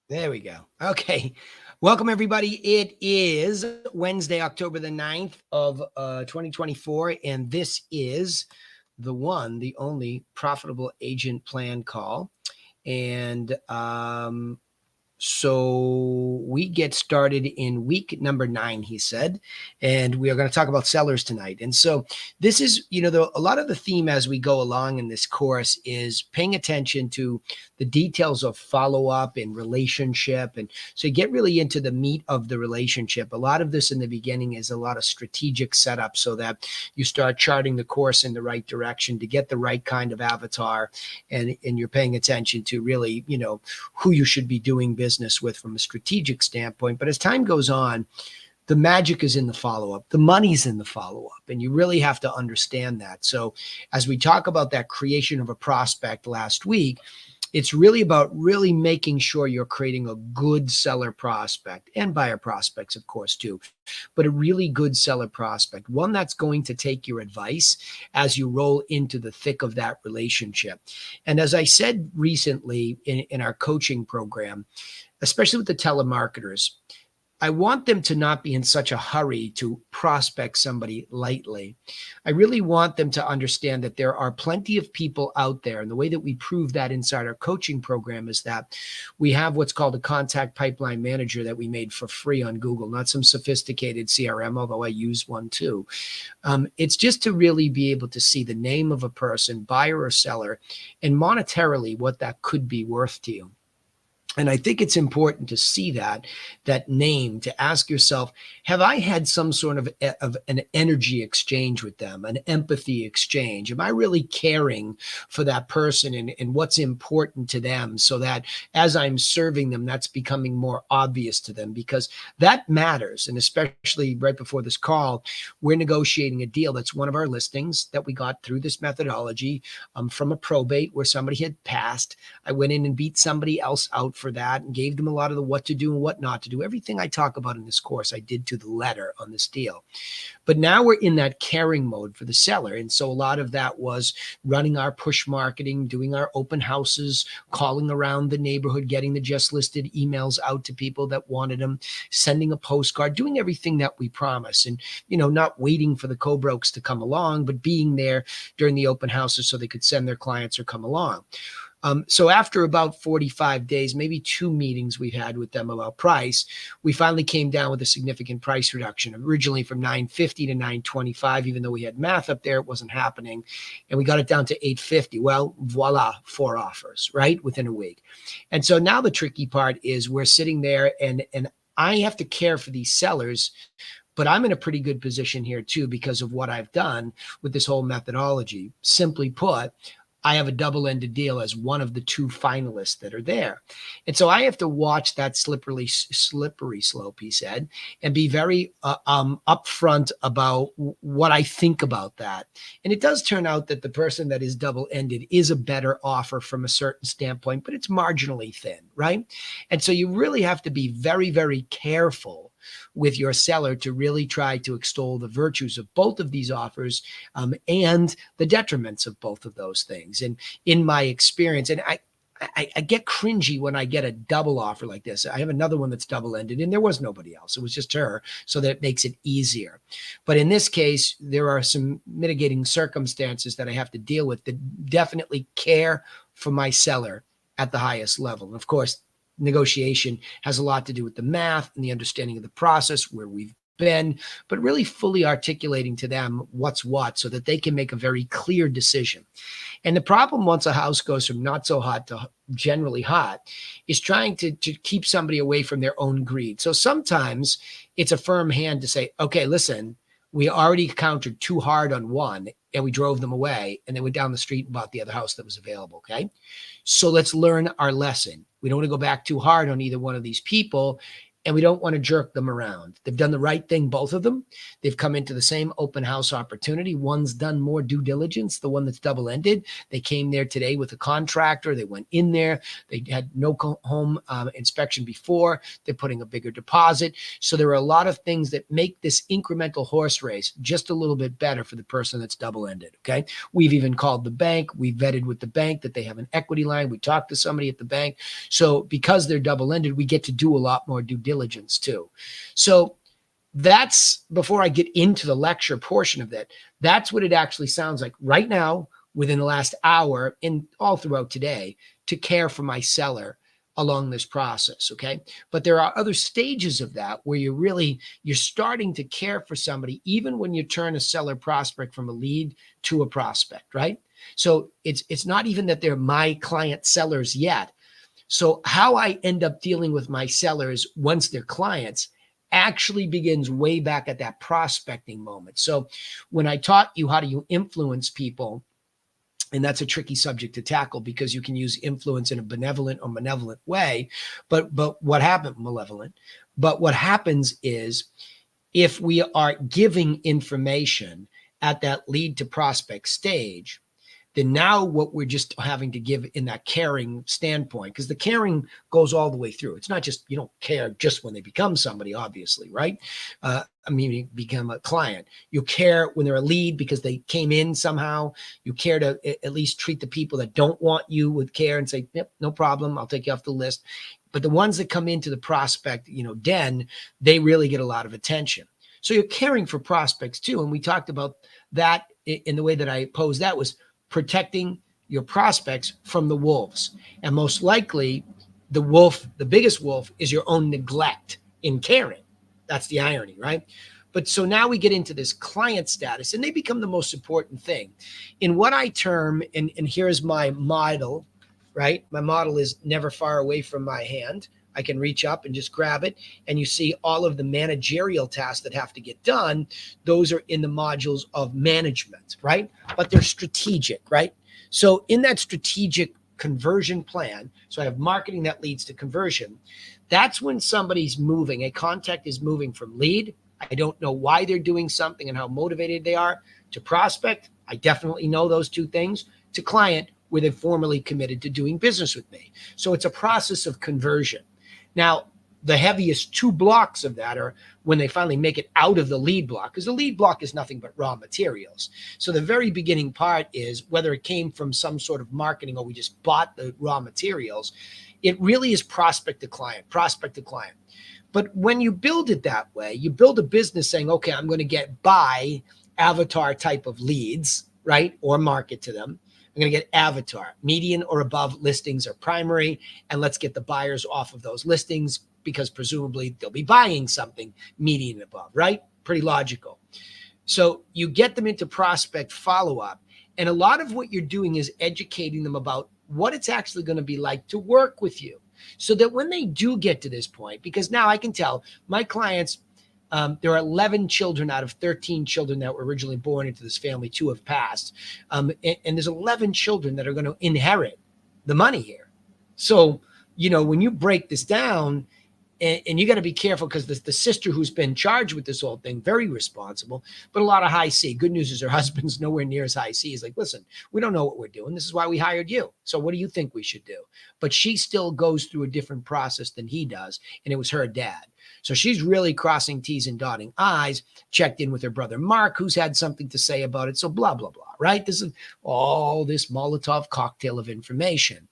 There we go. Okay. Welcome, everybody. It is Wednesday, October the 9th of 2024, and this is the one, the only profitable agent plan call. And so we get started in week number 9, he said, and we are going to talk about sellers tonight. And so this is, a lot of the theme as we go along in this course is paying attention to the details of follow up and relationship. And so you get really into the meat of the relationship. A lot of this in the beginning is a lot of strategic setup so that you start charting the course in the right direction to get the right kind of avatar. And you're paying attention to really, who you should be doing business with from a strategic standpoint. But as time goes on, the magic is in the follow-up. The money's in the follow-up. And you really have to understand that. So as we talk about that creation of a prospect last week, it's really about really making sure you're creating a good seller prospect and buyer prospects, of course, too, but a really good seller prospect, one that's going to take your advice as you roll into the thick of that relationship. And as I said recently in our coaching program, especially with the telemarketers, I want them to not be in such a hurry to prospect somebody lightly. I really want them to understand that there are plenty of people out there. And the way that we prove that inside our coaching program is that we have what's called a contact pipeline manager that we made for free on Google, not some sophisticated CRM, although I use one too. It's just to really be able to see the name of a person, buyer or seller, and monetarily what that could be worth to you. And I think it's important to see that name, to ask yourself, have I had some sort of an energy exchange with them, an empathy exchange? Am I really caring for that person and what's important to them so that as I'm serving them, that's becoming more obvious to them? Because that matters. And especially right before this call, we're negotiating a deal that's one of our listings that we got through this methodology from a probate where somebody had passed. I went in and beat somebody else out for that and gave them a lot of the what to do and what not to do. Everything I talk about in this course, I did to the letter on this deal. But now we're in that caring mode for the seller. And so a lot of that was running our push marketing, doing our open houses, calling around the neighborhood, getting the just listed emails out to people that wanted them, sending a postcard, doing everything that we promise. And, not waiting for the co-brokes to come along, but being there during the open houses so they could send their clients or come along. So after about 45 days, maybe 2 meetings we've had with them about price, we finally came down with a significant price reduction, originally from $950 to $925. Even though we had math up there, it wasn't happening. And we got it down to $850. Well, voila, 4 offers, right, within a week. And so now the tricky part is we're sitting there and I have to care for these sellers, but I'm in a pretty good position here too because of what I've done with this whole methodology. Simply put, I have a double-ended deal as one of the 2 finalists that are there. And so I have to watch that slippery slope, he said, and be very upfront about what I think about that. And it does turn out that the person that is double-ended is a better offer from a certain standpoint, but it's marginally thin, right? And so you really have to be very, very careful with your seller to really try to extol the virtues of both of these offers and the detriments of both of those things. And in my experience, and I get cringy when I get a double offer like this. I have another one that's double-ended and there was nobody else. It was just her, so that it makes it easier. But in this case, there are some mitigating circumstances that I have to deal with that definitely care for my seller at the highest level. And of course, negotiation has a lot to do with the math and the understanding of the process, where we've been, but really fully articulating to them what's what so that they can make a very clear decision. And the problem once a house goes from not so hot to generally hot is trying to keep somebody away from their own greed. So sometimes it's a firm hand to say, okay, listen, we already countered too hard on one and we drove them away and they went down the street and bought the other house that was available. Okay. So let's learn our lesson. We don't want to go back too hard on either one of these people. and we don't want to jerk them around. They've done the right thing, both of them. They've come into the same open house opportunity. One's done more due diligence, the one that's double-ended. They came there today with a contractor. They went in there. They had no home inspection before. They're putting a bigger deposit. So there are a lot of things that make this incremental horse race just a little bit better for the person that's double-ended, okay? We've even called the bank. We vetted with the bank that they have an equity line. We talked to somebody at the bank. So because they're double-ended, we get to do a lot more due diligence too. So that's, before I get into the lecture portion of that, that's what it actually sounds like right now within the last hour and all throughout today to care for my seller along this process, okay? But there are other stages of that where you're starting to care for somebody even when you turn a seller prospect from a lead to a prospect, right? So it's not even that they're my client sellers yet. So how I end up dealing with my sellers once they're clients actually begins way back at that prospecting moment. So when I taught you how do you influence people, and that's a tricky subject to tackle because you can use influence in a benevolent or malevolent way. But what happened, malevolent. But what happens is if we are giving information at that lead to prospect stage, then now what we're just having to give in that caring standpoint, because the caring goes all the way through. It's not just, you don't care just when they become somebody, obviously, right? Become a client. You care when they're a lead because they came in somehow. You care to at least treat the people that don't want you with care and say, yep, no problem, I'll take you off the list. But the ones that come into the prospect, den, they really get a lot of attention. So you're caring for prospects too. And we talked about that in the way that I posed that was protecting your prospects from the wolves. And most likely the wolf, the biggest wolf, is your own neglect in caring. That's the irony, right? But so now we get into this client status and they become the most important thing. In what I term, and here's my model, right? My model is never far away from my hand. I can reach up and just grab it. And you see all of the managerial tasks that have to get done. Those are in the modules of management, right? But they're strategic, right? So in that strategic conversion plan, so I have marketing that leads to conversion. That's when somebody's moving, a contact is moving from lead, I don't know why they're doing something and how motivated they are, to prospect, I definitely know those two things, to client, where they've formally committed to doing business with me. So it's a process of conversion. Now, the heaviest two blocks of that are when they finally make it out of the lead block, because the lead block is nothing but raw materials. So the very beginning part is whether it came from some sort of marketing or we just bought the raw materials, it really is prospect to client, prospect to client. But when you build it that way, you build a business saying, okay, I'm going to get buy avatar type of leads, right? Or market to them. I'm going to get avatar, median or above listings are primary, and let's get the buyers off of those listings because presumably they'll be buying something median and above, right? Pretty logical. So you get them into prospect follow-up, and a lot of what you're doing is educating them about what it's actually going to be like to work with you so that when they do get to this point, because now I can tell my clients, there are 11 children out of 13 children that were originally born into this family. 2 have passed. And there's 11 children that are going to inherit the money here. So, when you break this down, and you got to be careful because the sister who's been charged with this whole thing, very responsible, but a lot of high C. Good news is her husband's nowhere near as high C. He's like, listen, we don't know what we're doing. This is why we hired you. So what do you think we should do? But she still goes through a different process than he does. And it was her dad. So she's really crossing T's and dotting I's, checked in with her brother, Mark, who's had something to say about it. So blah, blah, blah, right? This is all this Molotov cocktail of information,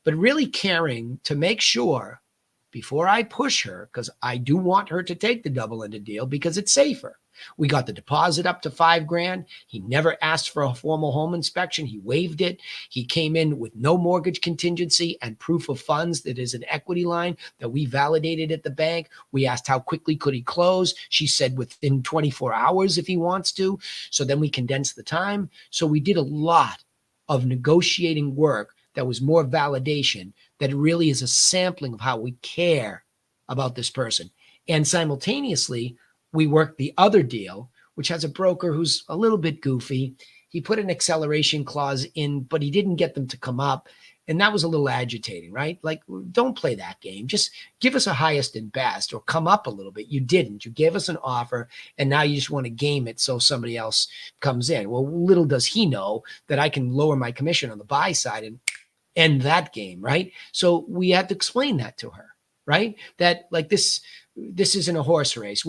but really caring to make sure before I push her, because I do want her to take the double-ended deal because it's safer. We got the deposit up to $5,000. He never asked for a formal home inspection. He waived it. He came in with no mortgage contingency and proof of funds that is an equity line that we validated at the bank. We asked how quickly could he close. She said within 24 hours if he wants to. So then we condensed the time. So we did a lot of negotiating work that was more validation, that really is a sampling of how we care about this person. And simultaneously, we worked the other deal, which has a broker who's a little bit goofy. He put an acceleration clause in, but he didn't get them to come up. And that was a little agitating, right? Like, don't play that game. Just give us a highest and best, or come up a little bit. You didn't. You gave us an offer, and now you just want to game it so somebody else comes in. Well, little does he know that I can lower my commission on the buy side and end that game, right? So we had to explain that to her, right? That like this isn't a horse race.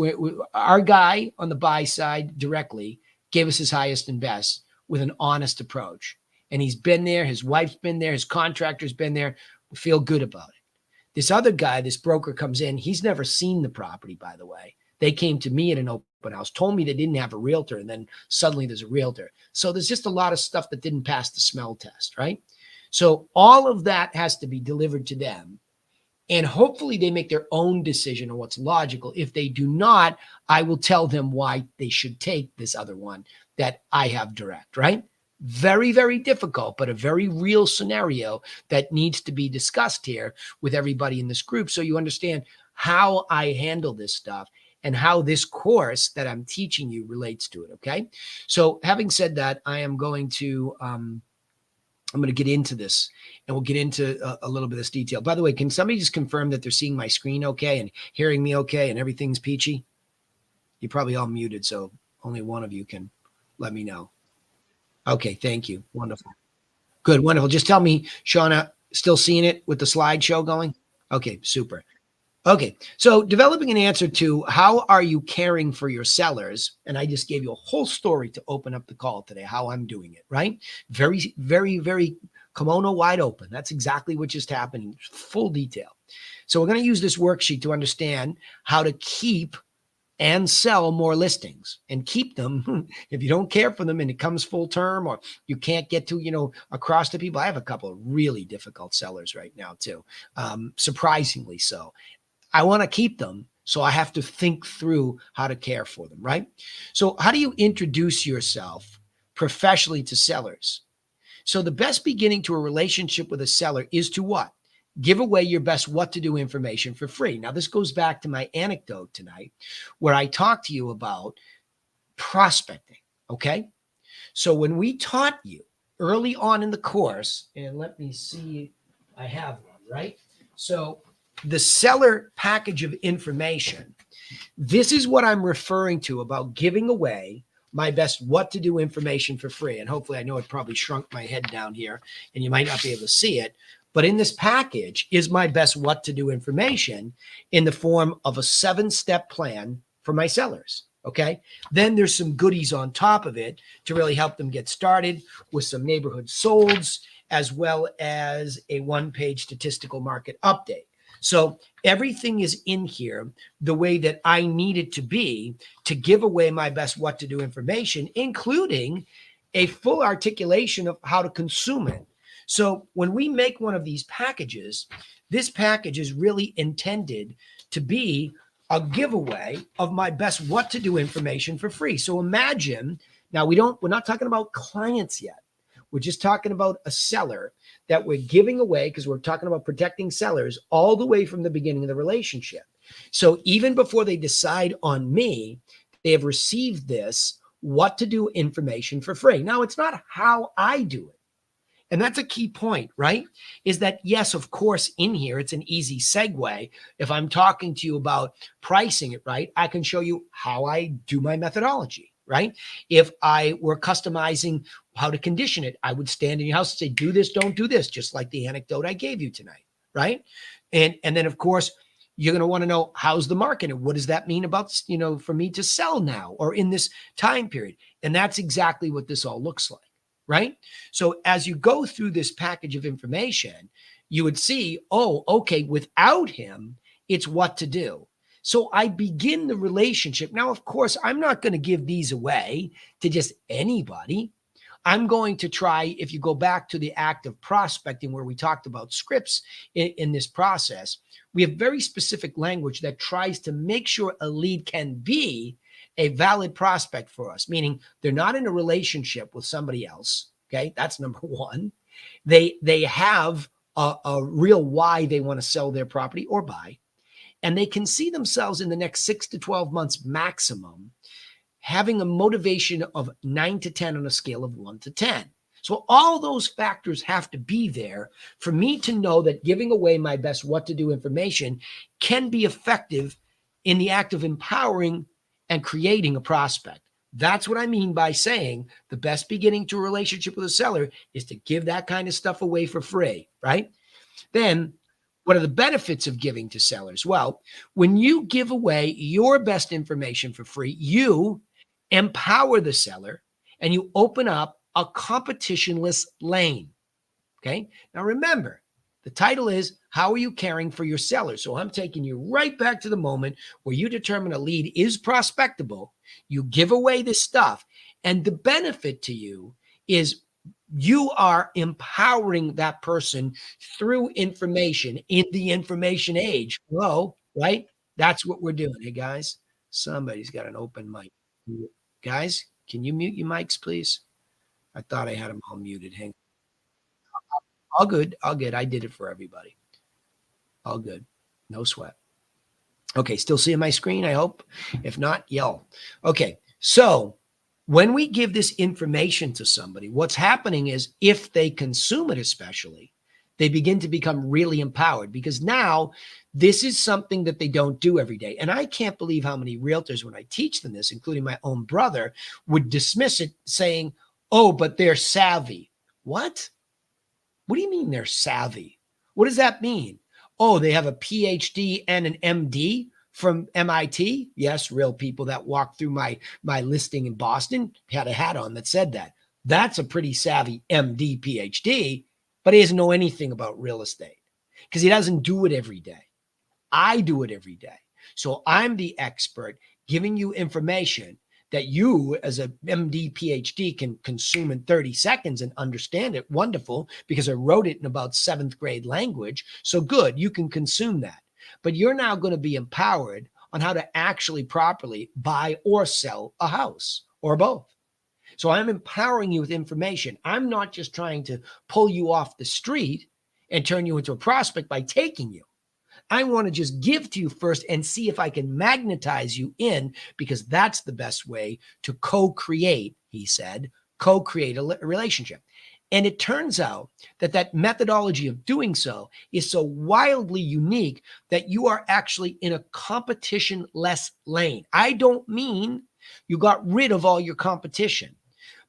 Our guy on the buy side directly gave us his highest and best with an honest approach. And he's been there. His wife's been there. His contractor's been there. We feel good about it. This other guy, this broker comes in. He's never seen the property, by the way. They came to me at an open house, told me they didn't have a realtor, and then suddenly there's a realtor. So there's just a lot of stuff that didn't pass the smell test, right? So all of that has to be delivered to them. And hopefully they make their own decision on what's logical. If they do not, I will tell them why they should take this other one that I have direct, right? Very, very difficult, but a very real scenario that needs to be discussed here with everybody in this group, so you understand how I handle this stuff and how this course that I'm teaching you relates to it, okay? So having said that, I am going to get into this, and we'll get into a little bit of this detail. By the way, can somebody just confirm that they're seeing my screen okay and hearing me okay and everything's peachy? You're probably all muted, so only one of you can let me know. Okay, thank you. Wonderful. Good, wonderful. Just tell me, Shauna, still seeing it with the slideshow going? Okay, super. Okay, so developing an answer to how are you caring for your sellers? And I just gave you a whole story to open up the call today, how I'm doing it, right? Very, very, very kimono wide open. That's exactly what just happened in full detail. So we're going to use this worksheet to understand how to keep and sell more listings and keep them. If you don't care for them and it comes full term, or you can't get to, across to people. I have a couple of really difficult sellers right now too. Surprisingly so. I want to keep them, so I have to think through how to care for them, right? So how do you introduce yourself professionally to sellers? So the best beginning to a relationship with a seller is to what? Give away your best what to do information for free. Now, this goes back to my anecdote tonight where I talked to you about prospecting, okay? So when we taught you early on in the course, and let me see, I have one, right? So the seller package of information, this is what I'm referring to about giving away my best what to do information for free. And hopefully, I know it probably shrunk my head down here and you might not be able to see it, but in this package is my best what to do information in the form of a 7-step plan for my sellers. Okay. Then there's some goodies on top of it to really help them get started with some neighborhood solds, as well as a 1-page statistical market update. So everything is in here the way that I need it to be to give away my best what to do information, including a full articulation of how to consume it. So when we make one of these packages, this package is really intended to be a giveaway of my best what to do information for free. So imagine, now we're not talking about clients yet. We're just talking about a seller that we're giving away, because we're talking about protecting sellers all the way from the beginning of the relationship. So even before they decide on me, they have received this what to do information for free. Now, it's not how I do it. And that's a key point, right? Is that, yes, of course, in here, it's an easy segue. If I'm talking to you about pricing it right, I can show you how I do my methodology, right? If I were customizing how to condition it, I would stand in your house and say, do this, don't do this, just like the anecdote I gave you tonight, right? And then, of course, you're going to want to know, how's the market and what does that mean about, for me to sell now or in this time period? And that's exactly what this all looks like. Right? So as you go through this package of information, you would see, oh, okay, without him, it's what to do. So I begin the relationship. Now, of course, I'm not going to give these away to just anybody. I'm going to try, if you go back to the act of prospecting where we talked about scripts in this process, we have very specific language that tries to make sure a lead can be a valid prospect for us, meaning they're not in a relationship with somebody else. Okay, that's number one. They have a real why they want to sell their property or buy, and they can see themselves in the next 6 to 12 months maximum having a motivation of 9 to 10 on a scale of 1 to 10. So all those factors have to be there for me to know that giving away my best what to do information can be effective in the act of empowering and creating a prospect. That's what I mean by saying the best beginning to a relationship with a seller is to give that kind of stuff away for free, right? Then what are the benefits of giving to sellers? Well, when you give away your best information for free, you empower the seller and you open up a competitionless lane. Okay. Now remember, the title is How Are You Caring for Your Seller? So I'm taking you right back to the moment where you determine a lead is prospectable. You give away this stuff, and the benefit to you is you are empowering that person through information in the information age. Hello, right? That's what we're doing. Hey, guys, somebody's got an open mic. Guys, can you mute your mics, please? I thought I had them all muted. Hang on. All good. All good. I did it for everybody. All good. No sweat. Okay. Still seeing my screen, I hope. If not, yell. Okay. So when we give this information to somebody, what's happening is if they consume it, especially, they begin to become really empowered because now this is something that they don't do every day. And I can't believe how many realtors, when I teach them this, including my own brother, would dismiss it saying, oh, but they're savvy. What? What do you mean they're savvy? What does that mean? Oh, they have a PhD and an MD from MIT? Yes, real people that walked through my listing in Boston had a hat on that said that. That's a pretty savvy MD, PhD, but he doesn't know anything about real estate because he doesn't do it every day. I do it every day. So I'm the expert giving you information that you as a MD, PhD can consume in 30 seconds and understand it. Wonderful, because I wrote it in about 7th grade language. So good, you can consume that. But you're now going to be empowered on how to actually properly buy or sell a house or both. So I'm empowering you with information. I'm not just trying to pull you off the street and turn you into a prospect by taking you. I want to just give to you first and see if I can magnetize you in, because that's the best way to co-create, he said, co-create a relationship. And it turns out that that methodology of doing so is so wildly unique that you are actually in a competition-less lane. I don't mean you got rid of all your competition.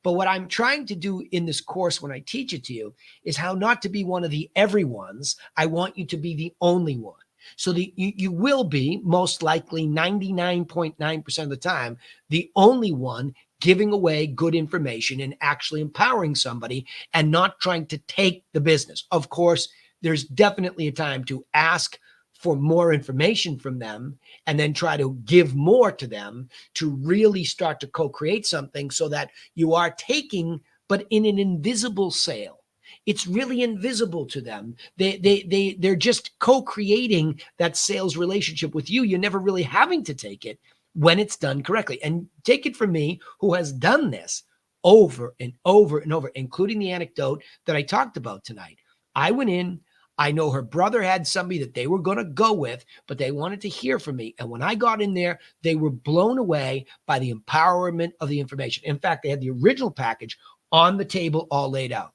But what I'm trying to do in this course when I teach it to you is how not to be one of the everyones. I want you to be the only one. So you will be most likely 99.9% of the time the only one giving away good information and actually empowering somebody and not trying to take the business. Of course, there's definitely a time to ask for more information from them and then try to give more to them to really start to co-create something so that you are taking, but in an invisible sale. It's really invisible to them. They're just co-creating that sales relationship with you. You're never really having to take it when it's done correctly. And take it from me, who has done this over and over and over, including the anecdote that I talked about tonight. I went in, I know her brother had somebody that they were going to go with, but they wanted to hear from me. And when I got in there, they were blown away by the empowerment of the information. In fact, they had the original package on the table all laid out.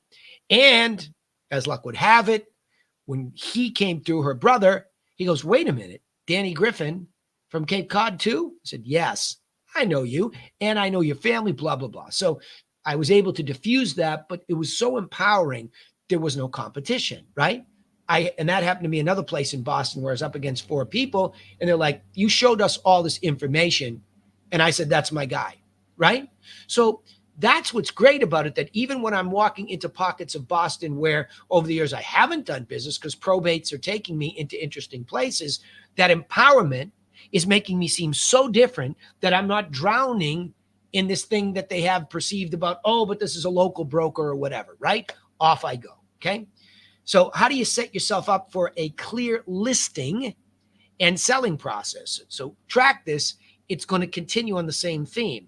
And as luck would have it, when he came through, her brother, he goes, wait a minute, Danny Griffin from Cape Cod too? I said, yes, I know you and I know your family, blah, blah, blah. So I was able to diffuse that, but it was so empowering. There was no competition, right? And that happened to me another place in Boston where I was up against 4 people and they're like, you showed us all this information. And I said, that's my guy, right? So that's what's great about it, that even when I'm walking into pockets of Boston where over the years I haven't done business because probates are taking me into interesting places, that empowerment is making me seem so different that I'm not drowning in this thing that they have perceived about, oh, but this is a local broker or whatever, right? Off I go, okay? So how do you set yourself up for a clear listing and selling process? So track this. It's going to continue on the same theme.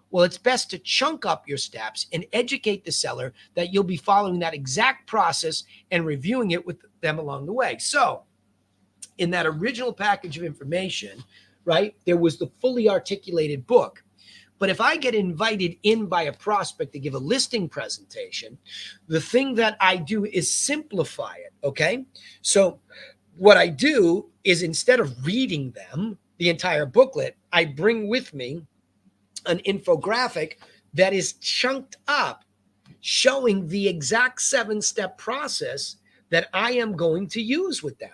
Well, it's best to chunk up your steps and educate the seller that you'll be following that exact process and reviewing it with them along the way. So in that original package of information, right, there was the fully articulated book, But if I get invited in by a prospect to give a listing presentation, the thing that I do is simplify it. Okay. So what I do is instead of reading them, the entire booklet, I bring with me an infographic that is chunked up, showing the exact 7-step process that I am going to use with them.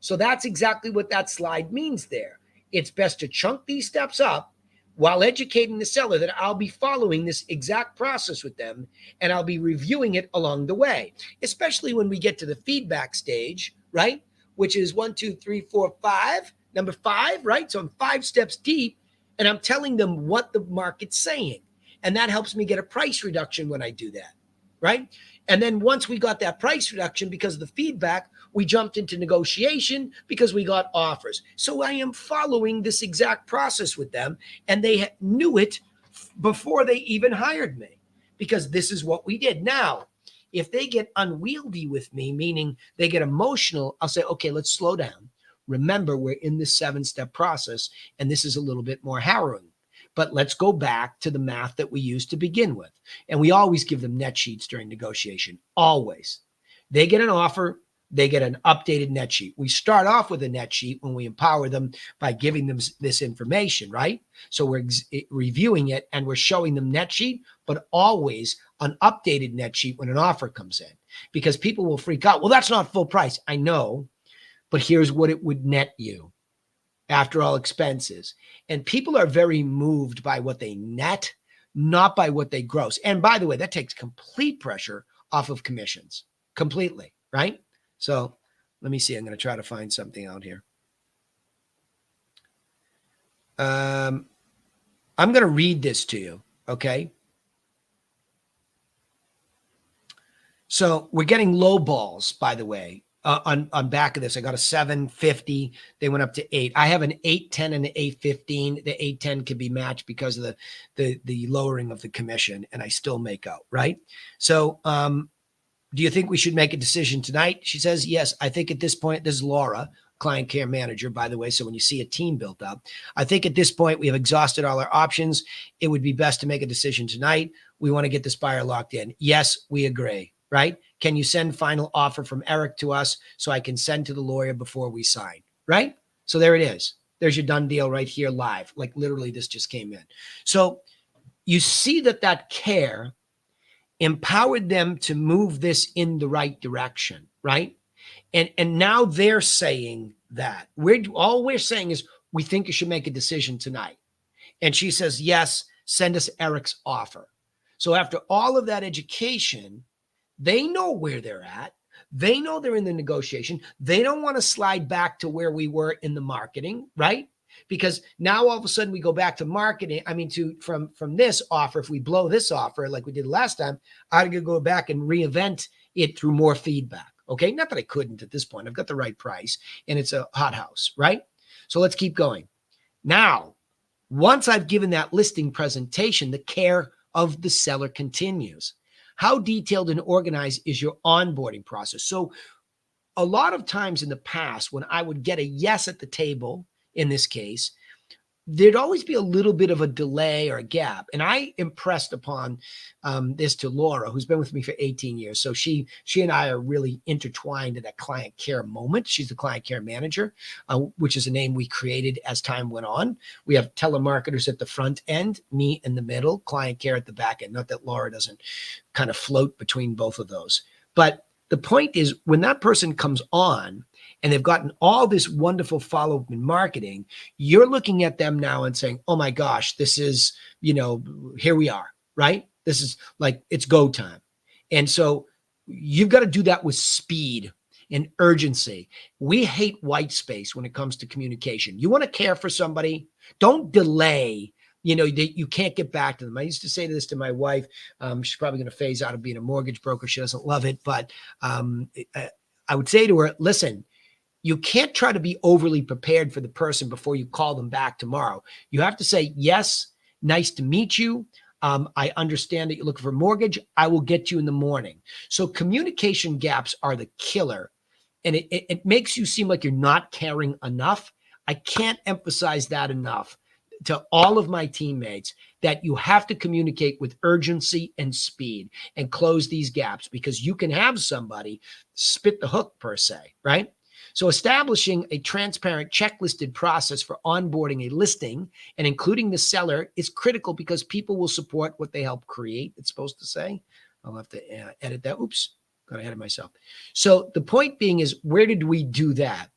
So that's exactly what that slide means there. It's best to chunk these steps up while educating the seller that I'll be following this exact process with them, and I'll be reviewing it along the way, especially when we get to the feedback stage, right? Which is 1, 2, 3, 4, 5, number 5, right? So I'm 5 steps deep, and I'm telling them what the market's saying. And that helps me get a price reduction when I do that, right? And then once we got that price reduction because of the feedback, we jumped into negotiation because we got offers. So I am following this exact process with them, and they knew it before they even hired me because this is what we did. Now, if they get unwieldy with me, meaning they get emotional, I'll say, okay, let's slow down. Remember, we're in this 7-step process, and this is a little bit more harrowing. But let's go back to the math that we used to begin with. And we always give them net sheets during negotiation, always. They get an offer, they get an updated net sheet. We start off with a net sheet when we empower them by giving them this information, right? So we're reviewing it and we're showing them net sheet, but always an updated net sheet when an offer comes in, because people will freak out. Well, that's not full price. I know, but here's what it would net you after all expenses. And people are very moved by what they net, not by what they gross. And by the way, that takes complete pressure off of commissions, completely, right? So let me see. I'm going to try to find something out here. I'm going to read this to you, okay? So we're getting low balls, by the way. On back of this, I got a 750. They went up to 8. I have an 810 and an 815. The 810 can be matched because of the lowering of the commission, and I still make out, right? So do you think we should make a decision tonight? She says, yes. I think at this point, this is Laura, client care manager, by the way. So when you see a team built up, I think at this point, we have exhausted all our options. It would be best to make a decision tonight. We want to get this buyer locked in. Yes, we agree. Right? Can you send final offer from Eric to us so I can send to the lawyer before we sign? Right? So there it is. There's your done deal right here live. Like literally this just came in. So you see that care empowered them to move this in the right direction, right? And now they're saying that all we're saying is we think you should make a decision tonight. And she says, yes, send us Eric's offer. So after all of that education, they know where they're at. They know they're in the negotiation. They don't want to slide back to where we were in the marketing, right? Because now all of a sudden we go back to marketing. I mean, from this offer, if we blow this offer like we did last time, I could go back and reinvent it through more feedback. Okay. Not that I couldn't at this point. I've got the right price and it's a hot house, right? So let's keep going. Now, once I've given that listing presentation, the care of the seller continues. How detailed and organized is your onboarding process? So a lot of times in the past, when I would get a yes at the table, in this case, there'd always be a little bit of a delay or a gap. And I impressed upon this to Laura, who's been with me for 18 years. So she and I are really intertwined in that client care moment. She's the client care manager, which is a name we created as time went on. We have telemarketers at the front end, me in the middle, client care at the back end. Not that Laura doesn't kind of float between both of those. But the point is, when that person comes on, and they've gotten all this wonderful follow-up in marketing, you're looking at them now and saying, oh my gosh, this is, here we are, right? This is like, it's go time. And so you've got to do that with speed and urgency. We hate white space when it comes to communication. You want to care for somebody, don't delay. You can't get back to them. I used to say this to my wife. She's probably going to phase out of being a mortgage broker. She doesn't love it, but I would say to her, listen, you can't try to be overly prepared for the person before you call them back tomorrow. You have to say, yes, nice to meet you. I understand that you're looking for a mortgage. I will get you in the morning. So communication gaps are the killer. And it makes you seem like you're not caring enough. I can't emphasize that enough to all of my teammates. that you have to communicate with urgency and speed and close these gaps, because you can have somebody spit the hook per se, right? So establishing a transparent checklisted process for onboarding a listing and including the seller is critical, because people will support what they help create. It's supposed to say. I'll have to edit that. Oops, got ahead of myself. So the point being is, where did we do that?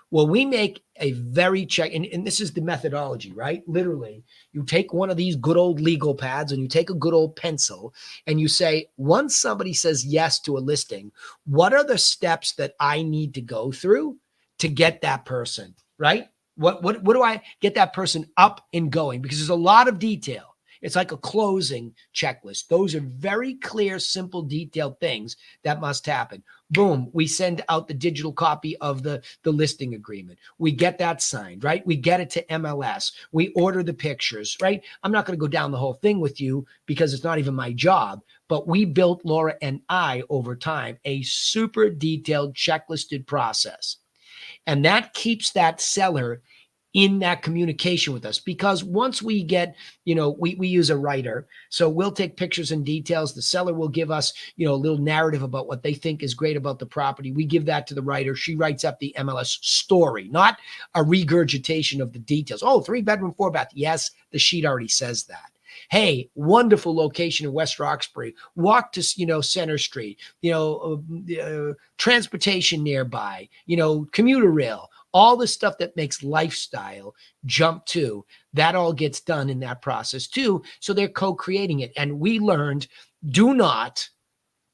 Well, we make a very and this is the methodology, right? Literally, you take one of these good old legal pads and you take a good old pencil and you say, once somebody says yes to a listing, what are the steps that I need to go through to get that person, right? What do I get that person up and going? Because there's a lot of detail. It's like a closing checklist. Those are very clear, simple, detailed things that must happen. Boom, we send out the digital copy of the listing agreement. We get that signed, right? We get it to MLS. We order the pictures, right? I'm not going to go down the whole thing with you because it's not even my job, but we built, Laura and I, over time, a super detailed checklisted process. And that keeps that seller in that communication with us, because once we get, we use a writer. So we'll take pictures and details. The seller will give us, a little narrative about what they think is great about the property. We give that to the writer. She writes up the MLS story, not a regurgitation of the details. Oh, 3-bedroom, 4-bath. Yes, the sheet already says that. Hey, wonderful location in West Roxbury. Walk to, Center Street, transportation nearby, commuter rail, all the stuff that makes lifestyle jump to, that all gets done in that process too. So they're co-creating it. And we learned, do not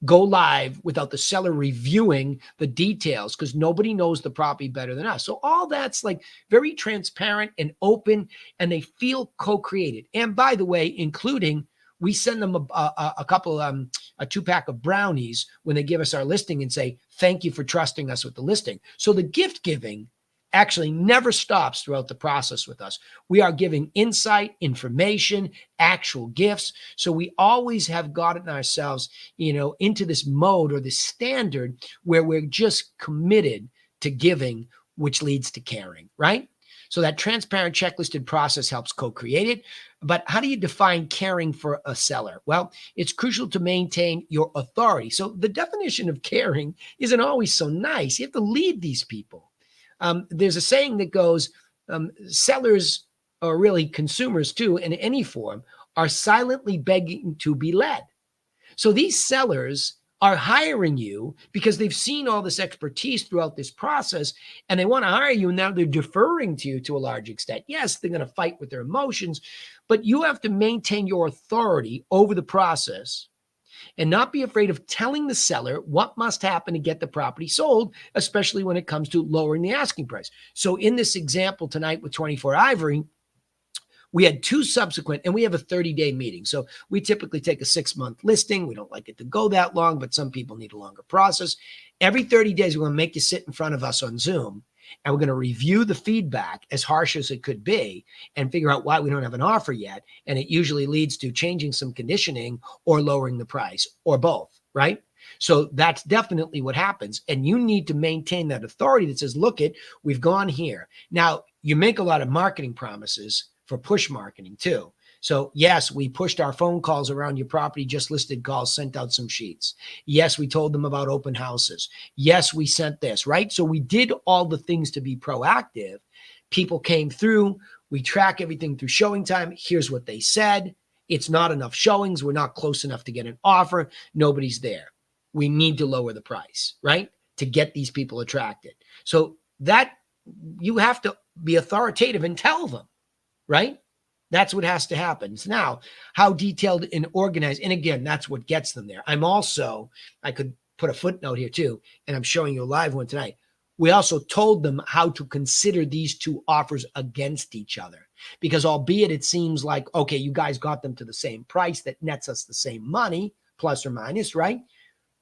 go live without the seller reviewing the details, because nobody knows the property better than us. So all that's like very transparent and open, and they feel co-created. And by the way, including, we send them a couple, a 2-pack of brownies when they give us our listing and say, thank you for trusting us with the listing. So the gift giving actually never stops throughout the process with us. We are giving insight, information, actual gifts. So we always have gotten ourselves, into this mode or this standard where we're just committed to giving, which leads to caring, right? So that transparent checklisted process helps co-create it. But how do you define caring for a seller? Well, it's crucial to maintain your authority. So the definition of caring isn't always so nice. You have to lead these people. There's a saying that goes, sellers, or really consumers too, in any form, are silently begging to be led. So these sellers are hiring you because they've seen all this expertise throughout this process, and they want to hire you. And now they're deferring to you to a large extent. Yes, they're going to fight with their emotions, but you have to maintain your authority over the process and not be afraid of telling the seller what must happen to get the property sold, especially when it comes to lowering the asking price. So in this example tonight with 24 Ivory, we had 2 subsequent, and we have a 30-day meeting. So we typically take a 6-month listing. We don't like it to go that long, but some people need a longer process. Every 30 days, we're going to make you sit in front of us on Zoom, and we're going to review the feedback, as harsh as it could be, and figure out why we don't have an offer yet. And it usually leads to changing some conditioning or lowering the price, or both, right? So that's definitely what happens. And you need to maintain that authority that says, look, we've gone here. Now, you make a lot of marketing promises for push marketing too. So yes, we pushed our phone calls around your property, just listed calls, sent out some sheets. Yes, we told them about open houses. Yes, we sent this, right? So we did all the things to be proactive. People came through. We track everything through showing time. Here's what they said. It's not enough showings. We're not close enough to get an offer. Nobody's there. We need to lower the price, right? To get these people attracted. So that you have to be authoritative and tell them, right? That's what has to happen. So now, how detailed and organized, and again, that's what gets them there. I could put a footnote here too, and I'm showing you a live one tonight. We also told them how to consider these 2 offers against each other, because albeit it seems like, okay, you guys got them to the same price that nets us the same money, plus or minus, right?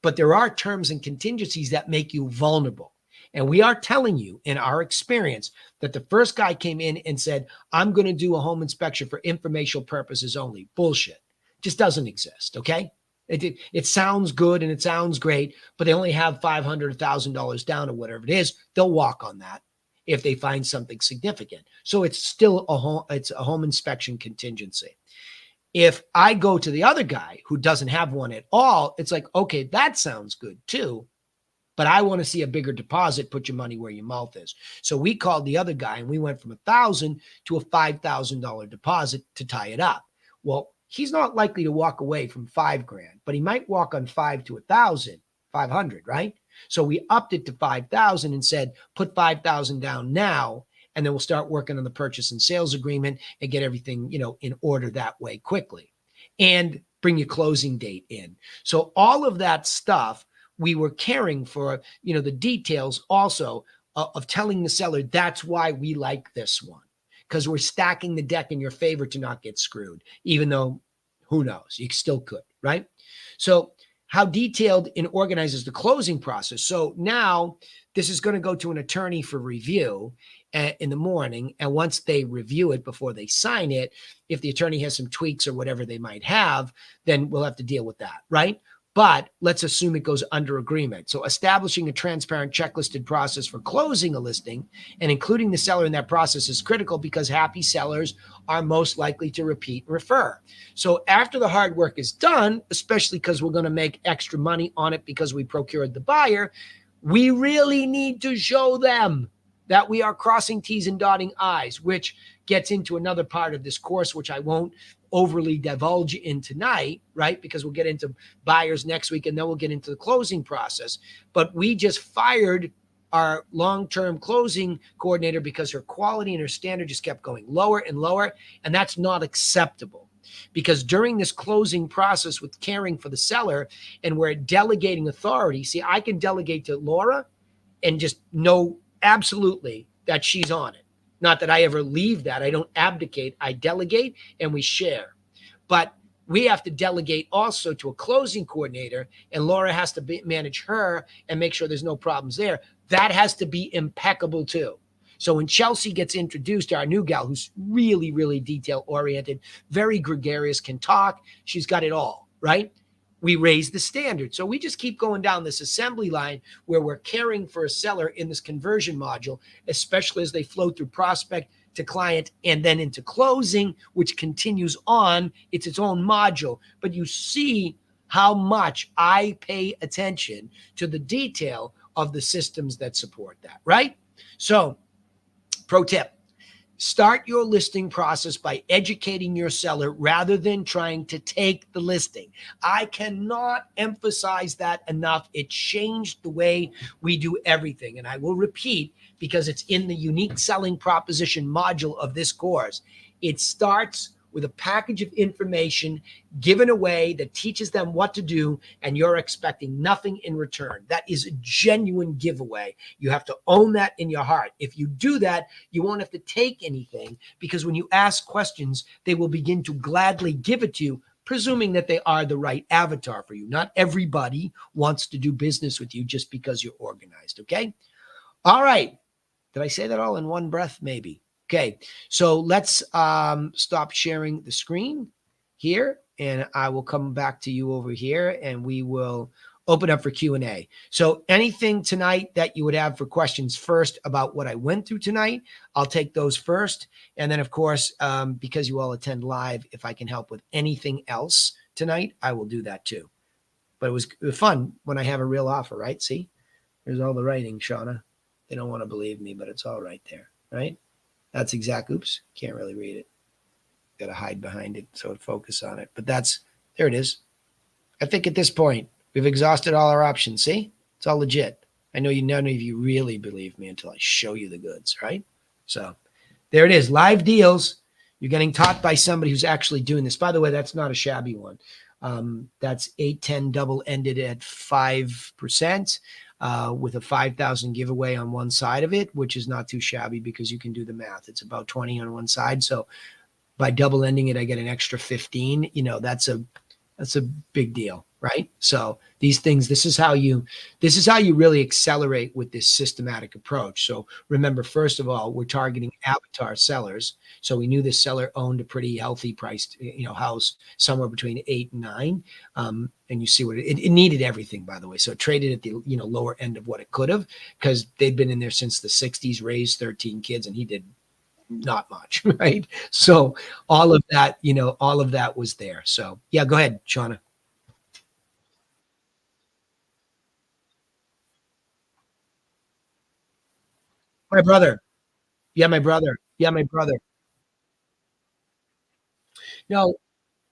But there are terms and contingencies that make you vulnerable. And we are telling you, in our experience, that the first guy came in and said, I'm going to do a home inspection for informational purposes only. Bullshit. Just doesn't exist, okay? It sounds good and it sounds great, but they only have $500, $1,000 down or whatever it is. They'll walk on that if they find something significant. So it's still a home inspection contingency. If I go to the other guy who doesn't have one at all, it's like, okay, that sounds good too, but I want to see a bigger deposit. Put your money where your mouth is. So we called the other guy and we went from $1,000 to a $5,000 deposit to tie it up. Well, he's not likely to walk away from $5,000, but he might walk on 5 to 1,500, right? So we upped it to 5,000 and said, put 5,000 down now, and then we'll start working on the purchase and sales agreement and get everything, in order that way quickly, and bring your closing date in. So all of that stuff, we were caring for, the details also of telling the seller, that's why we like this one, because we're stacking the deck in your favor to not get screwed, even though who knows, you still could, right? So how detailed and organized is the closing process? So now this is going to go to an attorney for review in the morning. And once they review it before they sign it, if the attorney has some tweaks or whatever they might have, then we'll have to deal with that, right? But let's assume it goes under agreement. So establishing a transparent checklisted process for closing a listing and including the seller in that process is critical, because happy sellers are most likely to repeat and refer. So after the hard work is done, especially because we're going to make extra money on it because we procured the buyer, we really need to show them that we are crossing T's and dotting I's, which gets into another part of this course, which I won't overly divulge in tonight, right? Because we'll get into buyers next week and then we'll get into the closing process. But we just fired our long-term closing coordinator because her quality and her standard just kept going lower and lower. And that's not acceptable, because during this closing process with caring for the seller and we're delegating authority, see, I can delegate to Laura and just know absolutely that she's on it. Not that I ever leave that. I don't abdicate. I delegate and we share. But we have to delegate also to a closing coordinator, and Laura has to manage her and make sure there's no problems there. That has to be impeccable too. So when Chelsea gets introduced, our new gal, who's really, really detail-oriented, very gregarious, can talk, she's got it all, right? We raise the standard. So we just keep going down this assembly line where we're caring for a seller in this conversion module, especially as they flow through prospect to client and then into closing, which continues on. It's its own module. But you see how much I pay attention to the detail of the systems that support that, right? So, pro tip. Start your listing process by educating your seller rather than trying to take the listing. I cannot emphasize that enough. It changed the way we do everything. And I will repeat, because it's in the unique selling proposition module of this course. It starts with a package of information given away that teaches them what to do, and you're expecting nothing in return. That is a genuine giveaway. You have to own that in your heart. If you do that, you won't have to take anything, because when you ask questions, they will begin to gladly give it to you, presuming that they are the right avatar for you. Not everybody wants to do business with you just because you're organized, okay? All right. Did I say that all in one breath? Maybe. Okay, so let's stop sharing the screen here, and I will come back to you over here, and we will open up for Q&A. So anything tonight that you would have for questions first about what I went through tonight, I'll take those first. And then, of course, because you all attend live, if I can help with anything else tonight, I will do that too. But it was fun when I have a real offer, right? See, there's all the writing, Shauna. They don't want to believe me, but it's all right there, right? That's exact. Oops, can't really read it. Got to hide behind it so it focus on it. But there it is. I think at this point, we've exhausted all our options. See, it's all legit. I know none of you really believe me until I show you the goods, right? So there it is. Live deals. You're getting taught by somebody who's actually doing this. By the way, that's not a shabby one. That's 810 double ended at 5%. With a 5,000 giveaway on one side of it, which is not too shabby because you can do the math. It's about 20 on one side. So by double ending it, I get an extra 15. That's a big deal, right? So these things, this is how you really accelerate with this systematic approach. So remember, first of all, we're targeting avatar sellers. So we knew this seller owned a pretty healthy priced, house somewhere between 8 and 9. And you see what it needed everything, by the way. So it traded at the, lower end of what it could have, because they'd been in there since the 60s, raised 13 kids, and he did not much, right? So all of that, all of that was there. So yeah, go ahead, Shauna. My brother. Yeah, my brother. Yeah, my brother. No,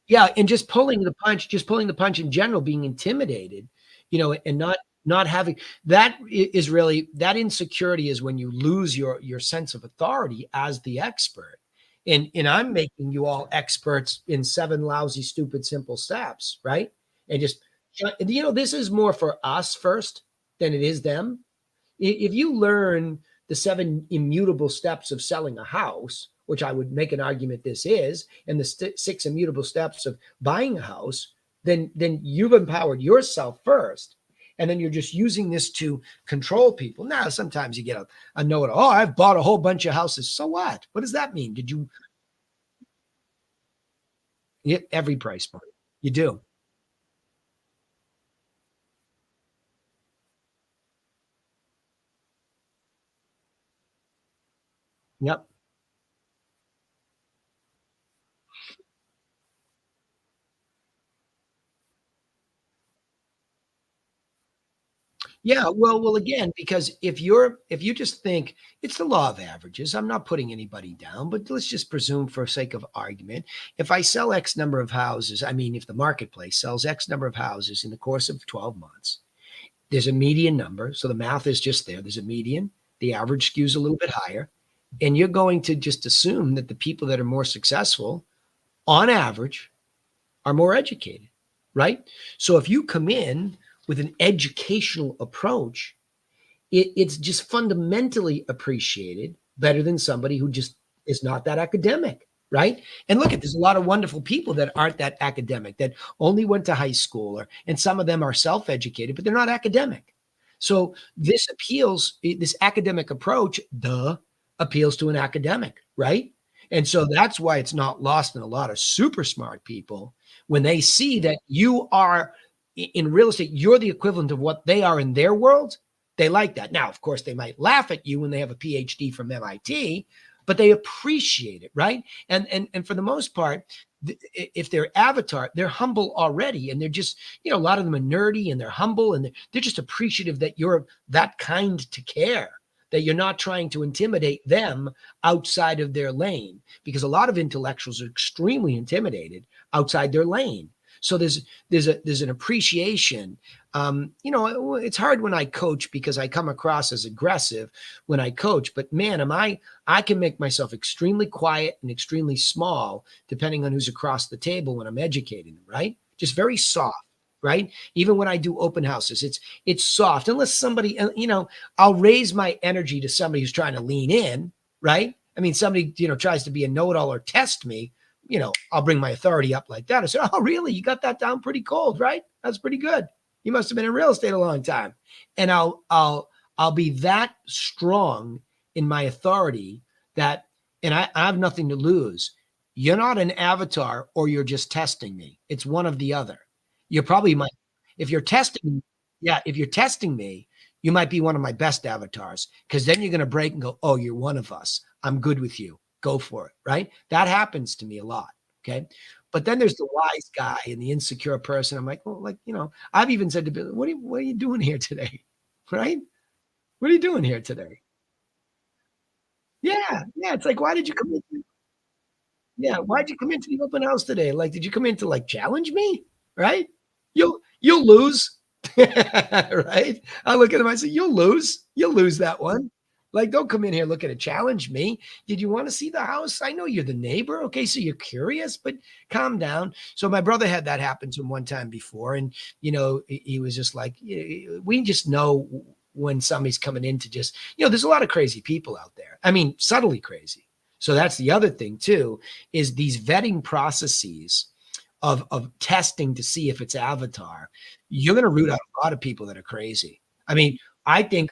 yeah, and just pulling the punch in general, being intimidated, and not having that is really that insecurity is when you lose your sense of authority as the expert. And I'm making you all experts in 7 lousy, stupid, simple steps, right? And just this is more for us first than it is them. If you learn the 7 immutable steps of selling a house, which I would make an argument this is, and the 6 immutable steps of buying a house, then you've empowered yourself first. And then you're just using this to control people. Now, sometimes you get a note, oh, I've bought a whole bunch of houses. So what? What does that mean? Did you hit every price point? You do. Yep. Yeah, well, again, because if you just think it's the law of averages, I'm not putting anybody down, but let's just presume for sake of argument, if I sell X number of houses, I mean, if the marketplace sells X number of houses in the course of 12 months, there's a median number. So the math is just there. There's a median. The average skews a little bit higher. And you're going to just assume that the people that are more successful on average are more educated, right? So if you come in with an educational approach, it's just fundamentally appreciated better than somebody who just is not that academic, right? And look at there's a lot of wonderful people that aren't that academic that only went to high school, and some of them are self-educated, but they're not academic. So this academic approach, appeals to an academic, right? And so that's why it's not lost in a lot of super smart people when they see that you are in real estate, you're the equivalent of what they are in their world. They like that. Now, of course, they might laugh at you when they have a PhD from MIT, but they appreciate it, right? And for the most part, if they're avatar, they're humble already, and they're just, a lot of them are nerdy and they're humble and they're just appreciative that you're that kind to care, that you're not trying to intimidate them outside of their lane, because a lot of intellectuals are extremely intimidated outside their lane. So there's an appreciation. It's hard when I coach because I come across as aggressive when I coach, but man, I can make myself extremely quiet and extremely small depending on who's across the table when I'm educating them, right? Just very soft, right? Even when I do open houses, it's soft. Unless somebody, I'll raise my energy to somebody who's trying to lean in, right? I mean, somebody, tries to be a know-it-all or test me, I'll bring my authority up like that. I say, oh, really? You got that down pretty cold, right? That's pretty good. You must have been in real estate a long time. And I'll be that strong in my authority that, and I have nothing to lose. You're not an avatar or you're just testing me. It's one of the other. You're probably my, if you're testing, yeah, if you're testing me, you might be one of my best avatars, because then you're going to break and go, oh, you're one of us. I'm good with you. Go for it. Right. That happens to me a lot. Okay. But then there's the wise guy and the insecure person. I'm like, well, I've even said to Bill, what are you doing here today? Right. What are you doing here today? Yeah. Yeah. It's like, why did you come in? Yeah. Why'd you come into the open house today? Like, did you come in to challenge me? Right. You'll lose. Right. I look at him, I say, you'll lose that one. Like, don't come in here looking to challenge me. Did you want to see the house? I know you're the neighbor. Okay, so you're curious, but calm down. So my brother had that happen to him one time before, and he was just like, we just know when somebody's coming in to just, there's a lot of crazy people out there. I mean, subtly crazy. So that's the other thing too, is these vetting processes of testing to see if it's avatar. You're going to root out a lot of people that are crazy. I mean, I think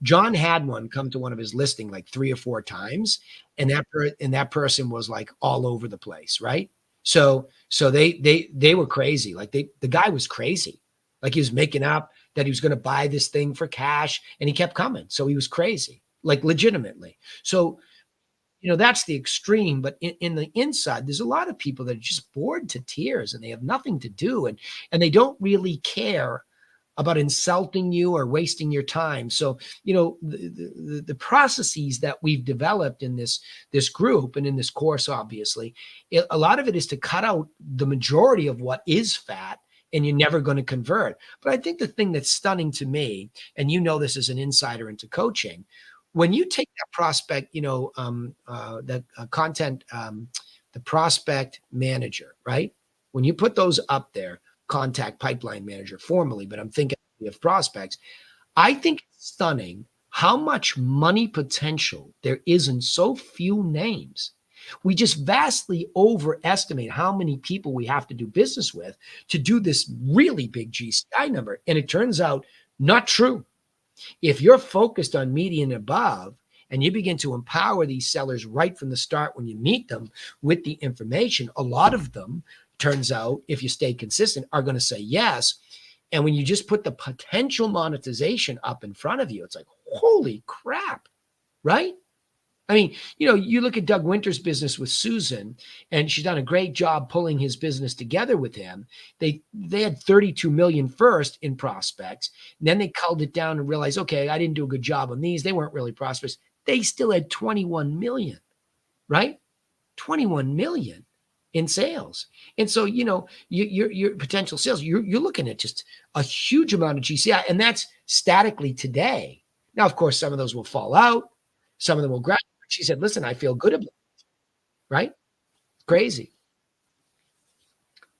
John had one come to one of his listing like 3 or 4 times, and that person was like all over the place, right? So they were crazy. Like the guy was crazy. Like he was making up that he was going to buy this thing for cash, and he kept coming. So he was crazy, like legitimately. So That's the extreme, but in the inside, there's a lot of people that are just bored to tears and they have nothing to do and they don't really care about insulting you or wasting your time. So, the processes that we've developed in this group and in this course, obviously, a lot of it is to cut out the majority of what is fat and you're never going to convert. But I think the thing that's stunning to me, and this as an insider into coaching, when you take that prospect, the content, the prospect manager, right? When you put those up there, contact pipeline manager formally, but I'm thinking of prospects. I think it's stunning how much money potential there is in so few names. We just vastly overestimate how many people we have to do business with to do this really big GCI number. And it turns out not true. If you're focused on median above and you begin to empower these sellers right from the start when you meet them with the information, a lot of them, turns out, if you stay consistent, are going to say yes. And when you just put the potential monetization up in front of you, it's like, holy crap, right? I mean, you look at Doug Winter's business with Susan, and she's done a great job pulling his business together with him. They had 32 million first in prospects. And then they culled it down and realized, okay, I didn't do a good job on these. They weren't really prospects. They still had 21 million, right? 21 million in sales. And so, your potential sales, you're looking at just a huge amount of GCI, and that's statically today. Now, of course, some of those will fall out. Some of them will graduate. She said, listen, I feel good about it, right? Crazy,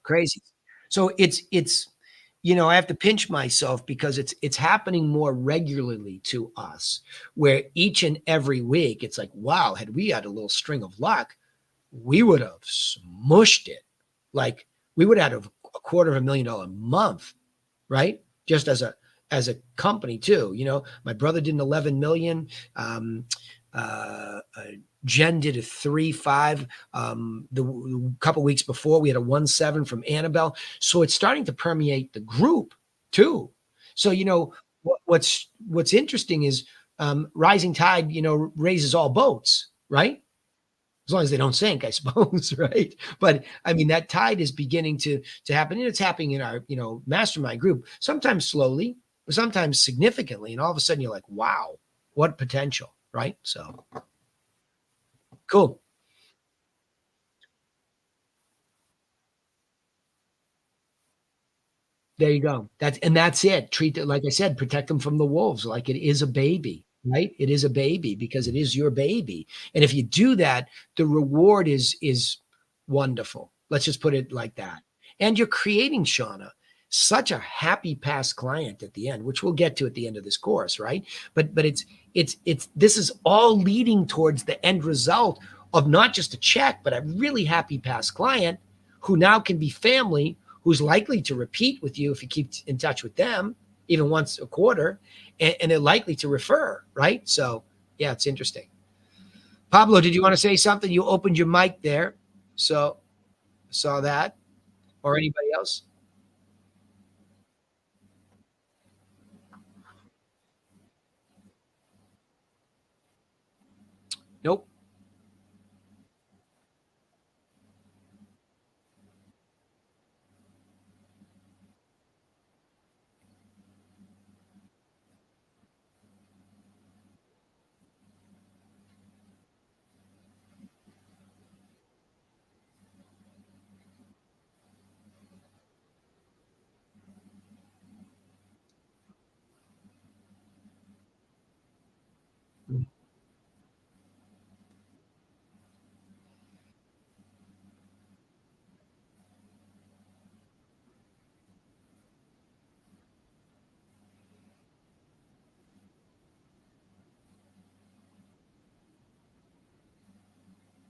crazy. So I have to pinch myself because it's happening more regularly to us, where each and every week it's like, wow, had we had a little string of luck, we would have smushed it. Like we would have had a $250,000 month, right? Just as a company too. My brother did an 11 million. Jen did a 3.5. The couple weeks before, we had a 1.7 from Annabelle. So it's starting to permeate the group too. So what's interesting is rising tide, raises all boats, right? As long as they don't sink, I suppose, right? But I mean, that tide is beginning to happen, and it's happening in our mastermind group. Sometimes slowly, sometimes significantly, and all of a sudden you're like, wow, what potential, right? So cool. There you go. That's it. Treat it like I said, protect them from the wolves like it is a baby, right? It is a baby because it is your baby. And if you do that, the reward is wonderful. Let's just put it like that. And you're creating, Shauna, such a happy past client at the end, which we'll get to at the end of this course, right? But it's this is all leading towards the end result of not just a check, but a really happy past client who now can be family, who's likely to repeat with you if you keep in touch with them even once a quarter, and they're likely to refer, right? So yeah, it's interesting. Pablo, did you want to say something? You opened your mic there, so saw that. Or anybody else? Nope.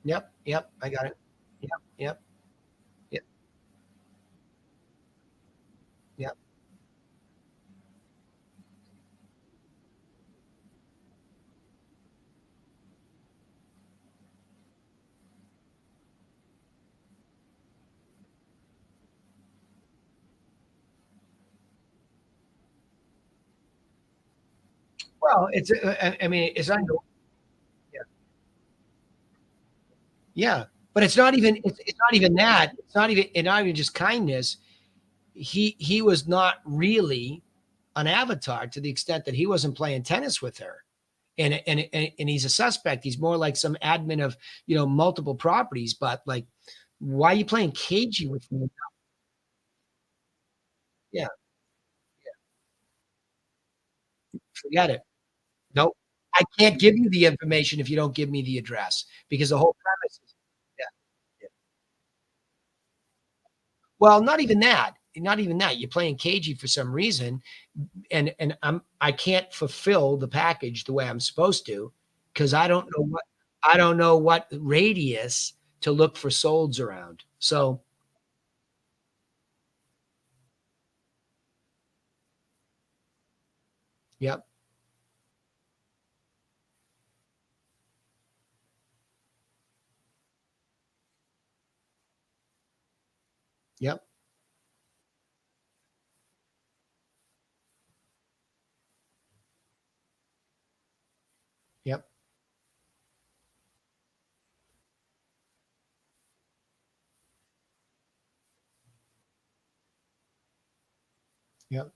Yep, yep, I got it. Yep, yep, yep, yep. Well, it's I mean, it's under. Yeah, but it's not even that. It's not even just kindness. He was not really an avatar to the extent that he wasn't playing tennis with her. And he's a suspect. He's more like some admin of, multiple properties, but like, why are you playing cagey with me? Yeah, forget it. Nope. I can't give you the information if you don't give me the address because the whole premise is yeah, yeah. Well, not even that. Not even that. You're playing cagey for some reason, and I can't fulfill the package the way I'm supposed to because I don't know what radius to look for solds around. So, yep, yep, yep, yep.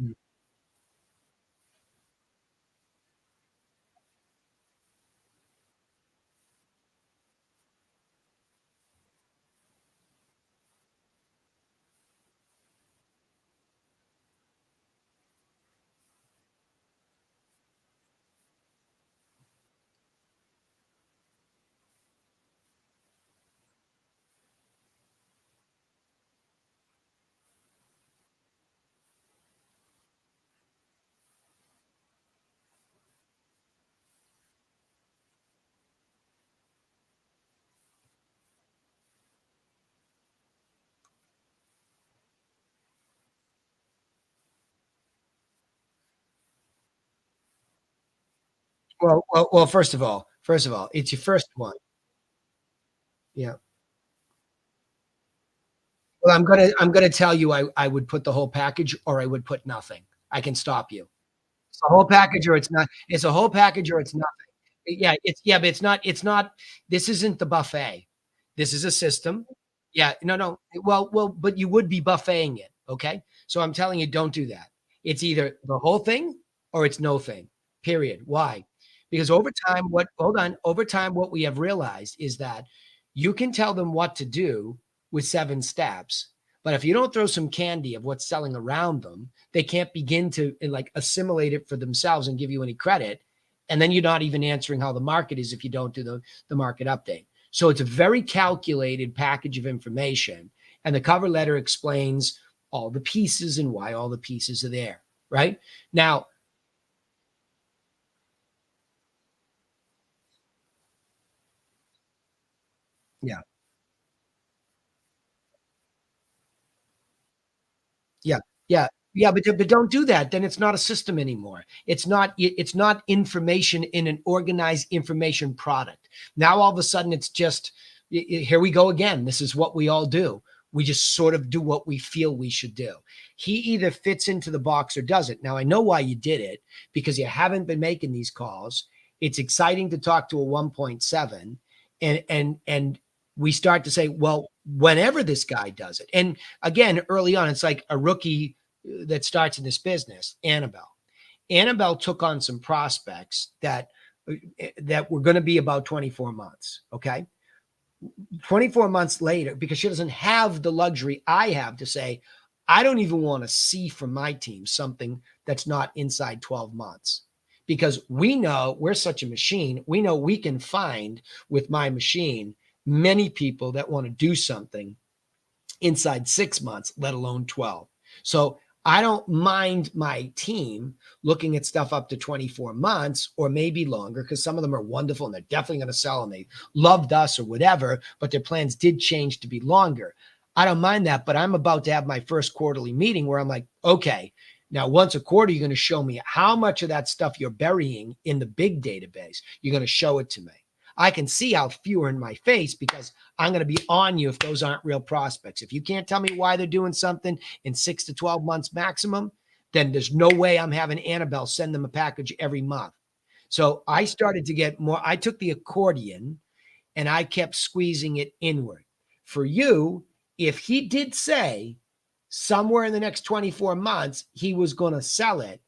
Mm. Well, first of all, it's your first one. Yeah. Well, I'm gonna tell you I would put the whole package or I would put nothing. I can stop you. It's a whole package or it's not. It's a whole package or it's nothing. Yeah, but it's not this isn't the buffet. This is a system. Yeah, no. Well, but you would be buffeting it, okay? So I'm telling you, don't do that. It's either the whole thing or it's no thing. Period. Why? Because over time, what hold on, over time, what we have realized is that you can tell them what to do with 7 steps, but if you don't throw some candy of what's selling around them, they can't begin to like assimilate it for themselves and give you any credit. And then you're not even answering how the market is if you don't do the market update. So it's a very calculated package of information. And the cover letter explains all the pieces and why all the pieces are there. Right. Now, yeah. Yeah, yeah, yeah, but don't do that, then it's not a system anymore. It's not information in an organized information product. Now all of a sudden it's just here we go again. This is what we all do. We just sort of do what we feel we should do. He either fits into the box or doesn't. Now I know why you did it because you haven't been making these calls. It's exciting to talk to a 1.7 and we start to say, well, whenever this guy does it. And again, early on, it's like a rookie that starts in this business, Annabelle. Annabelle took on some prospects that were going to be about 24 months. Okay. 24 months later, because she doesn't have the luxury I have to say, I don't even want to see from my team something that's not inside 12 months. Because we know we're such a machine. We know we can find with my machine many people that want to do something inside 6 months, let alone 12. So I don't mind my team looking at stuff up to 24 months or maybe longer because some of them are wonderful and they're definitely going to sell and they loved us or whatever, but their plans did change to be longer. I don't mind that, but I'm about to have my first quarterly meeting where I'm like, okay, now once a quarter, you're going to show me how much of that stuff you're burying in the big database. You're going to show it to me. I can see how few are in my face because I'm going to be on you if those aren't real prospects. If you can't tell me why they're doing something in 6 to 12 months maximum, then there's no way I'm having Annabelle send them a package every month. So I started to get more. I took the accordion and I kept squeezing it inward. For you, if he did say somewhere in the next 24 months he was going to sell it,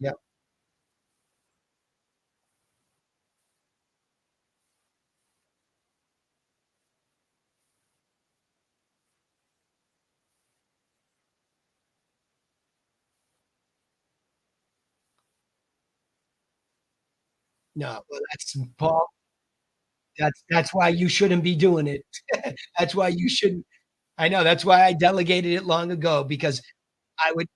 yeah, no, well, that's Paul. That's why you shouldn't be doing it. That's why you shouldn't. I know. That's why I delegated it long ago because I would.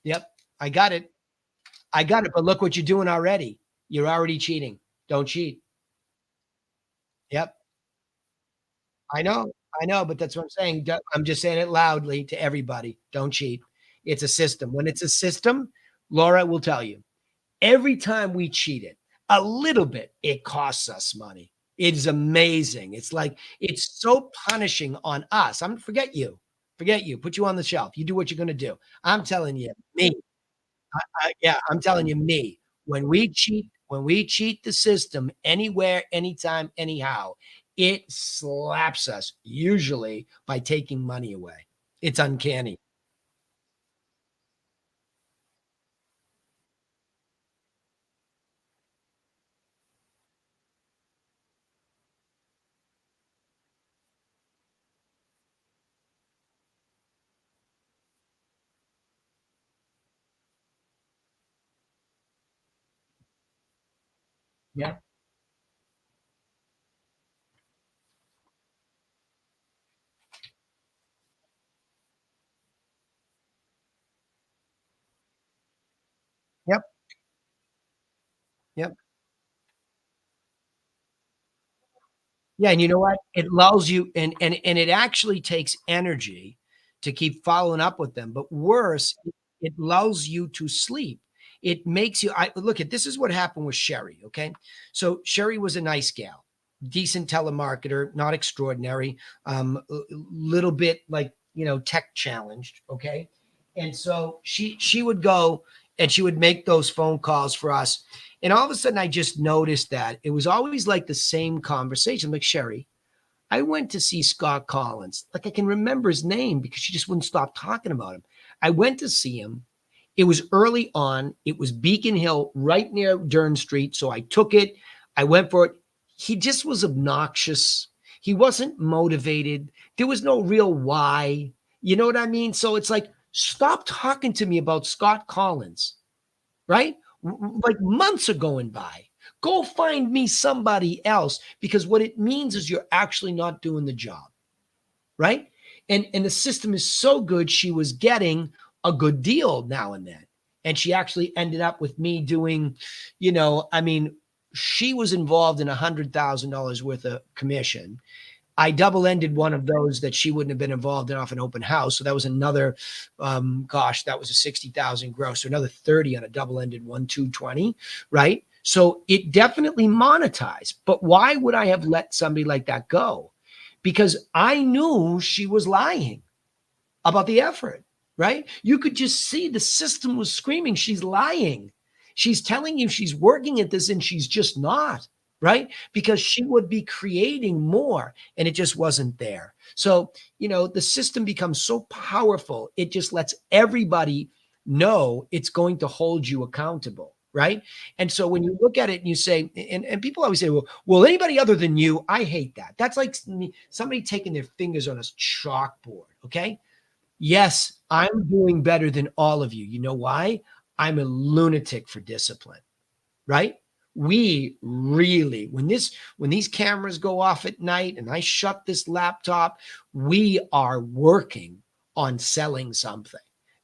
Yep, I got it. I got it. But look what you're doing already. You're already cheating. Don't cheat. Yep. I know, but that's what I'm saying. I'm just saying it loudly to everybody. Don't cheat. It's a system. When it's a system, Laura will tell you, every time we cheat it a little bit, it costs us money. It is amazing. It's like it's so punishing on us. I'm forget you, put you on the shelf. You do what you're going to do. I'm telling you, me, yeah, I'm telling you, me, when we cheat the system anywhere, anytime, anyhow, it slaps us usually by taking money away. It's uncanny. Yeah. Yep. Yep. Yeah, and you know what? It lulls you and it actually takes energy to keep following up with them, but worse, it lulls you to sleep. It makes you I look at this is what happened with Sherry, okay? So Sherry was a nice gal, decent telemarketer, not extraordinary, little bit like, tech challenged, okay? And so she would go and she would make those phone calls for us, and all of a sudden, I just noticed that it was always like the same conversation. Like, Sherry, I went to see Scott Collins. Like, I can remember his name because she just wouldn't stop talking about him. I went to see him. It was early on. It was Beacon Hill, right near Dern Street. So I took it. I went for it. He just was obnoxious. He wasn't motivated. There was no real why. You know what I mean? So it's like, stop talking to me about Scott Collins, right? Like months are going by. Go find me somebody else because what it means is you're actually not doing the job, right? And the system is so good, she was getting a good deal now and then. And she actually ended up with me doing, I mean, she was involved in $100,000 worth of commission. I double ended one of those that she wouldn't have been involved in off an open house. So that was another, gosh, that was a 60,000 gross, so another 30 on a double ended one, 220, right? So it definitely monetized. But why would I have let somebody like that go? Because I knew she was lying about the effort, right? You could just see the system was screaming, she's lying. She's telling you she's working at this and she's just not, right? Because she would be creating more and it just wasn't there. So, the system becomes so powerful, it just lets everybody know it's going to hold you accountable. Right. And so when you look at it and you say, and people always say, well, anybody other than you, I hate that. That's like somebody taking their fingers on a chalkboard. Okay. Yes, I'm doing better than all of you. You know why? I'm a lunatic for discipline, right? We really, when these cameras go off at night and I shut this laptop, we are working on selling something.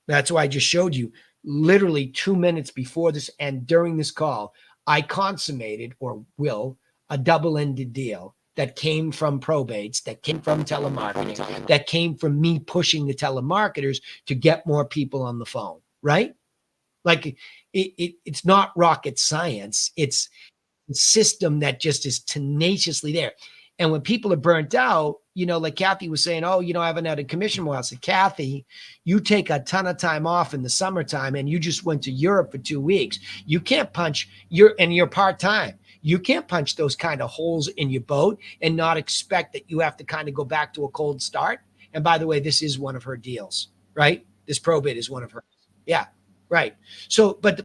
That's why I just showed you literally 2 minutes before this and during this call, I consummated or will a double-ended deal that came from probates, that came from telemarketing, that came from me pushing the telemarketers to get more people on the phone, right? Like it's not rocket science. It's system that just is tenaciously there. And when people are burnt out, like Kathy was saying, oh, I haven't had a commission while. I said, Kathy, you take a ton of time off in the summertime and you just went to Europe for 2 weeks. You can't punch you're part-time. You can't punch those kind of holes in your boat and not expect that you have to kind of go back to a cold start. And by the way, this is one of her deals, right? This probate is one of hers. Yeah, right. So, but